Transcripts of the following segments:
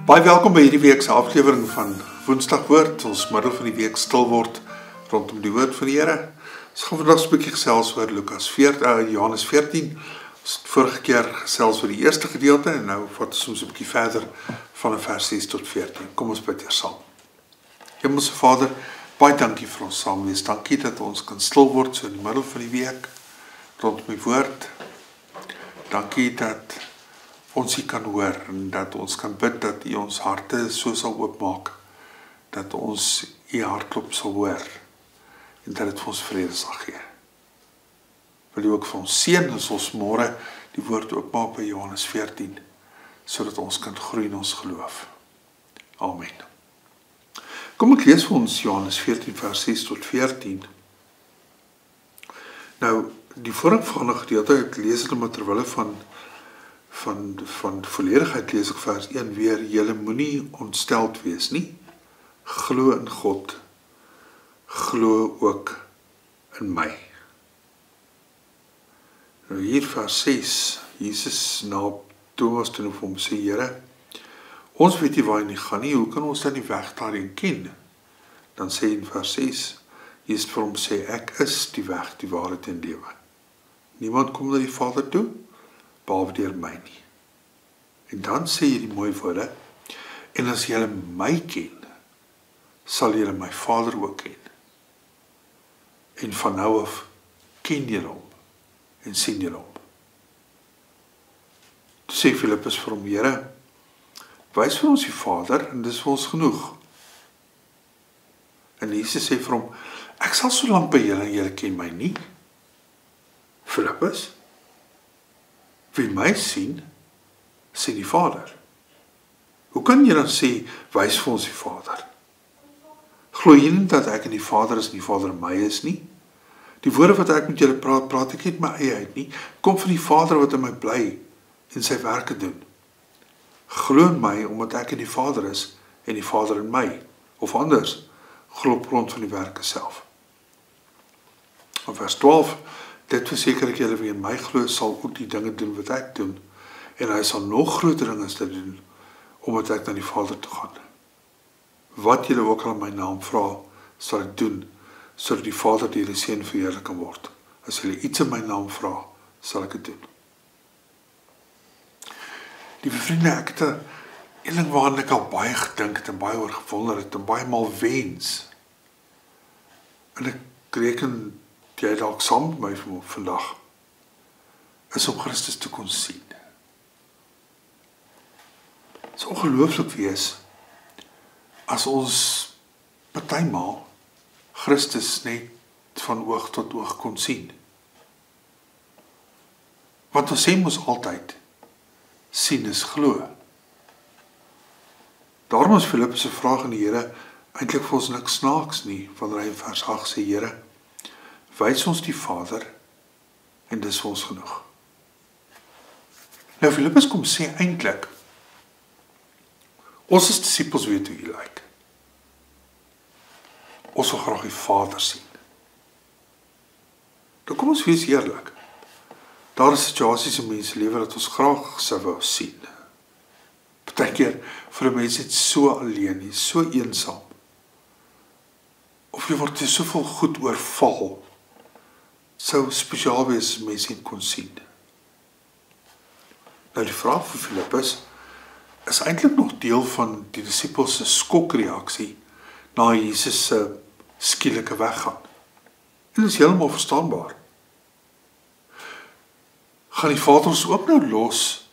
Baie welkom by hierdie week se aflewering van Woensdag Woord. Ons middel van die week stil word rondom die woord van die Here. Ons gaan vandag 'n bietjie gesels oor Johannes 14. Ons het vorige keer gesels oor die eerste gedeelte en nou vat ons soms 'n bietjie verder van vers 6 tot 14. Kom ons bid eers saam. Hemelse Vader, baie dankie vir ons saam wees. Dankie dat ons kan stil word so in die middel van die week rondom die woord. Dankie dat ons U kan hoor en dat ons kan bid dat U ons harte so sal oopmaak, dat ons U hartklop sal hoor en dat dit vir ons vrede sal gee. Wil U ook vir ons seën as ons môre die woord oopmaak by Johannes 14, sodat ons kan groei in ons geloof. Amen. Kom ek lees vir ons Johannes 14 vers 6 tot 14. Nou, die voorafgaande gedeelte, ek lees dit maar terwille van volledigheid lees ek vers 1 weer, julle moenie ontsteld wees nie, glo in God, glo ook in my. Nou hier vers 6, Jesus na Thomas toe vir hom sê, Here, ons weet nie waar hy gaan nie, hoe kan ons dan die weg daarheen ken? Dan sê in vers 6, Jesus vir hom sê, ek is die weg, die waarheid en lewe. Niemand kom na die Vader toe, behalwe deur my nie. En dan sê jy die mooi woorde, en as julle my ken, sal julle my Vader ook ken. En van nou af ken julle hom, en sien julle hom. Toe sê Filippus vir hom, Here, wys vir ons die Vader, en dis vir ons genoeg. En Jesus sê vir hom, ek sal so lank by julle, en julle ken my nie. Filippus, wie my sien, sien die Vader. Hoe kan jy dan sê, wys vir ons die Vader? Glo jy nie dat ek in die Vader is en die Vader in my is nie? Die woorde wat ek met julle praat, praat ek nie uit my eie uit nie, kom van die Vader wat in my bly en sy werke doen. Glo in my, omdat ek in die Vader is en die Vader in my, of anders, glo op grond van die werke self. In vers 12, dit verseker ek julle wie in my glo, sal ook die dinge doen wat ek doen, en hy sal nog groter dinge te doen, omdat ek na die Vader toe gaan. Wat julle ook al in my naam vra, sal ek doen, sodat die Vader deur die Seun verheerlik kan word. As julle iets in my naam vra, sal ek dit doen. Liewe vriende, ek het 'n ding waaraan ek al baie gedink het en baie oor gewonder het en baie maal wens. En ek reken jy dalk saam met my vandag, is om Christus te kon sien. Het is ongelooflik wees, as ons partymaal Christus net van oog tot oog kon sien. Want ons sê mos altyd, sien is glo. Daarom is Filippus se vraag aan die Here eintlik vir ons niks snaaks nie, wanneer hy in vers 8 sê, Here, wys ons die Vader, en dis vir ons genoeg. Nou, Filippus kom sê eintlik, ons is disippels weet hoe jy lyk. Ons wil graag die Vader sien. Nou kom ons wees eerlik. Daar is situasies in mense lewe dat ons graag sou wou sien. Partykeer vir 'n mens net so alleen, jy so eensaam. Of jy word jy soveel goed oorval. Sou spesiaal wees as mense dit kon sien. Nou die vraag vir Filippus is eintlik nog deel van die disippels se skokreaksie na Jesus se skielike weggaan. En dit is heeltemal verstaanbaar. Gaan die Vader ons ook nou los,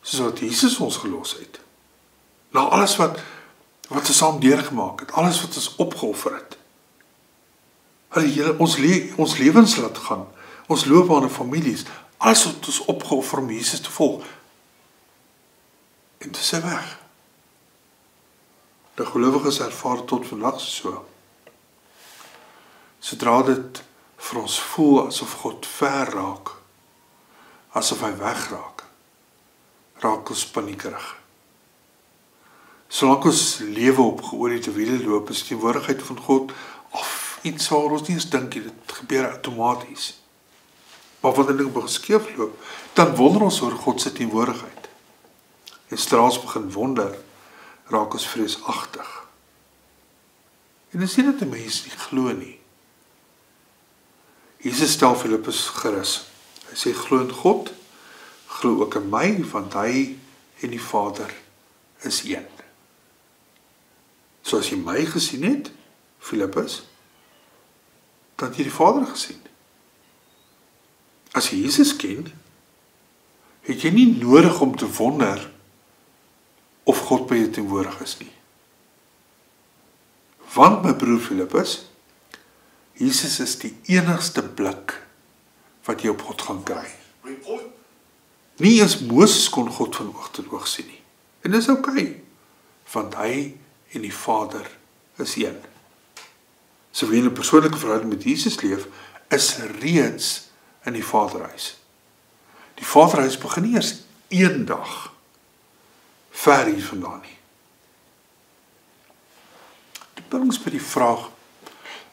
soos wat Jesus ons gelos het? Na alles wat ons saam deurgemaak het, alles wat ons opgeoffer het. Ons lewens laat gaan, ons loopbane, families, alles wat ons opgeoffer om Jesus te volg. En dit is hy weg. Die gelowiges ervaar tot vandag so. Sodra dit vir ons voel asof God ver raak, asof hy wegraak, raak ons paniekerig. Solank ons lewe op geoliede wiele loop, is die teenwoordigheid van God of iets waar ons nie eens dink, dit gebeur outomaties. Maar wanneer dit begin skeef loop, dan wonder ons oor God se teenwoordigheid. En sodra ons begin wonder, raak ons vreesagtig. En dis nie dat 'n mens nie glo nie. Jesus stel Filippus gerus. Hy sê, glo in God, glo ook in my, want hy en die Vader is een. So as jy my gesien het, Filippus, dan het jy die Vader gesien. As jy Jesus ken, het jy nie nodig om te wonder of God by jou teenwoordig is nie. Want my broer Filippus, Jesus is die enigste blik wat jy op God gaan kry. Nie eens Moses kon God van oog tot oog sien nie. En dis oukei, want hy en die Vader is een. So wie in 'n persoonlike verhouding met Jesus leef, is reeds in die Vaderhuis. Die Vaderhuis begin nie eers eendag ver hier vandaan nie. Dit bring ons by die vraag,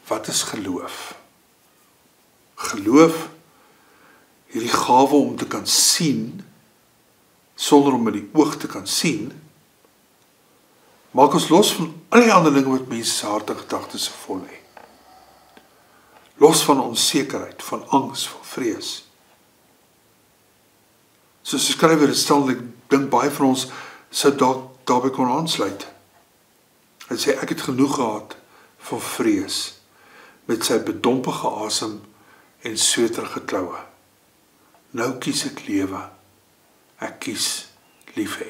wat is geloof? Geloof, hierdie gawe om te kan sien, sonder om met die oog te kan sien, maak ons los van al die ander dinge wat mense se harte en gedagtes se vol lê. Los van onsekerheid, van angs, van vrees. Soos die skrywer dit stel, ek dink baie van ons sou daarby kon aansluit. Hy sê, ek het genoeg gehad van vrees, met sy bedompige asem en sweterige kloue. Nou kies ek lewe, ek kies lief hê.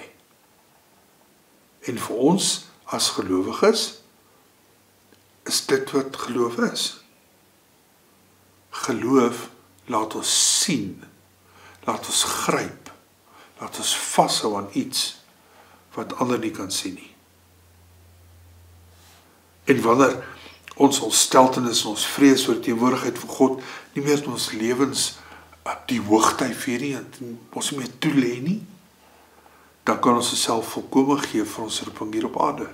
En vir ons as gelowiges, is dit wat geloof is. Geloof laat ons sien, laat ons gryp, laat ons vashou aan iets wat ander nie kan sien nie. En wanneer ons ontsteltenis en ons vrees oor die teenwoordigheid van God nie meer in ons lewens die hoogtyd vier nie, en ons nie meer toelê nie, dan kan ons onsself volkome gee vir ons roeping hier op aarde.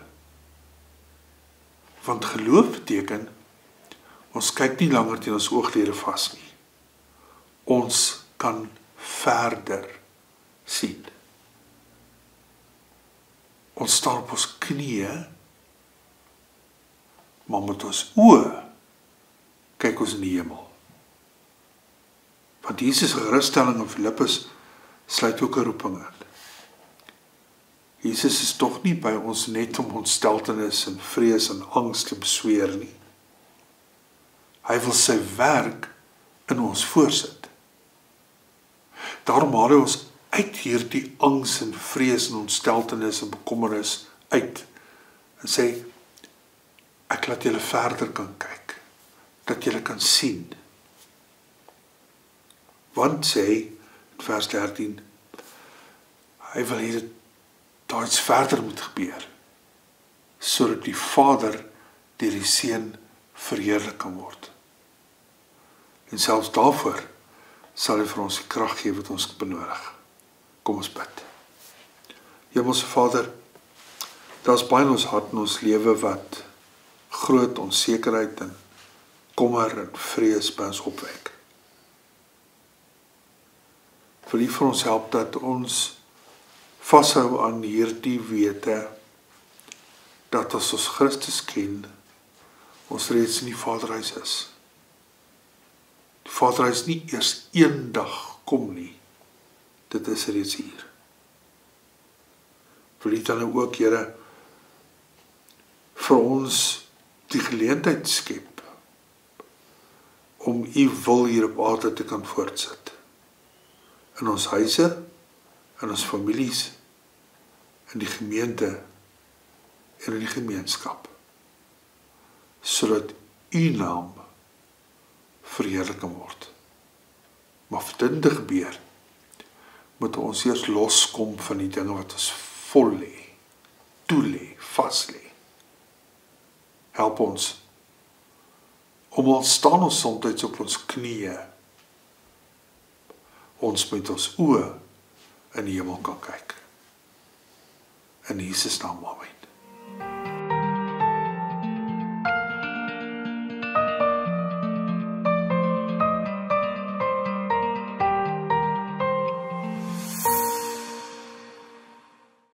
Want geloof beteken, ons kyk nie langer teen ons ooglede vas nie. Ons kan verder sien. Ons staan op ons knieë, maar met ons oë kyk ons in die hemel. Want Jesus' geruststelling in Filippus sluit ook 'n roeping in. Jesus is tog nie by ons net om ontsteltenis en vrees en angs te besweer nie. Hy wil sy werk in ons voorsit. Daarom haal hy ons uit hierdie angs en vrees en ontsteltenis en bekommernis uit en sê, ek laat julle verder kan kyk, dat julle kan sien. Want sê, in vers 13, hy wil hê dat daar iets verder moet gebeur, sodat die Vader deur die Seun verheerlik kan word. En selfs daarvoor sal hy vir ons die krag gee wat ons benodig. Kom ons bid. Hemelse Vader, daar is baie in ons hart en ons lewe wat groot onsekerheid en kommer en vrees by ons opwek. Wil U vir ons help dat ons vashou aan hierdie wete dat as ons Christus ken, ons reeds in die Vaderhuis is. Die Vaderhuis nie eers eendag kom nie, dit is reeds hier. Wil U dan ook, Here, vir ons die geleentheid skep om U wil hier op aarde te kan voortsit. In ons huise, in ons families, in die gemeente en in die gemeenskap, sodat U naam verheerlik kan word. Maar vir dit te gebeur, moet ons eers loskom van die dinge wat ons vol lê, toelê, vas lê. Help ons, om al staan ons soms op ons knieë, ons met ons oë in die hemel kan kyk. In Jesus naam, amen.